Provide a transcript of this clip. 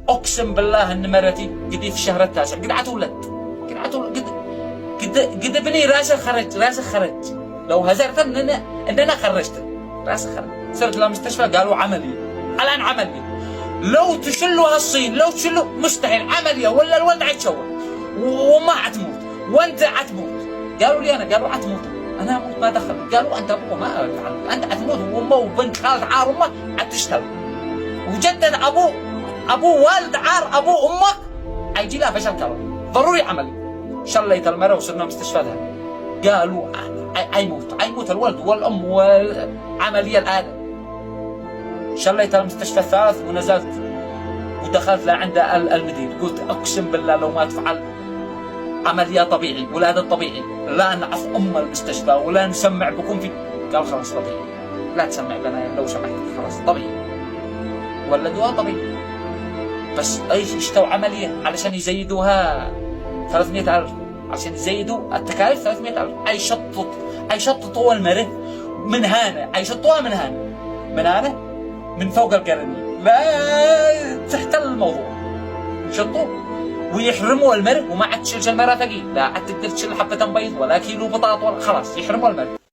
اقسم بالله ان مرتي قد في الشهر التاسع قد عتولد قد ابني راسه خرج لو هزرت ان انا خرجت راسه خرج. صرت للمستشفى قالوا عمليه، الان عمليه. لو تشلوا هالصين لو تشلوا مستحيل عمليه ولا الولد عيتشوه وما عتموت وانت عتموت. قالوا لي انا قالوا عتموت انا اموت ما دخل. قالوا انت ابوه ما انت عتموت وامه وبنت خالد عار امه عتشتغل وجدد ابوه والد عار ابوه امك عيجي لها فشل كلوي ضروري عملي. شليت المرة وصرنا مستشفى ذهب. قالوا عيموت الولد والام والعمليه الان. شليت المستشفى الثالث ونزلت ودخلت لعند المدير قلت اقسم بالله لو ما تفعل عمليه طبيعي ولاده طبيعي لا نعرف المستشفى ولا نسمع بكم في. قال خلاص طبيعي لا تسمع لنا لو سمحت خلاص طبيعي. ولدوها طبيعي بس ايش اشتوا عمليه علشان يزيدوها 300,000 عشان يزيدوا التكاليف 300,000. يشططوا المره من هنا يشطوها من هنا من فوق القرنية لا تحتل الموضوع يشطوا ويحرموا المره وما عاد تشيل المره ثقيل لا عاد تقدر تشيل حبه بيض ولا كيلو بطاط ولا خلاص يحرموا المره.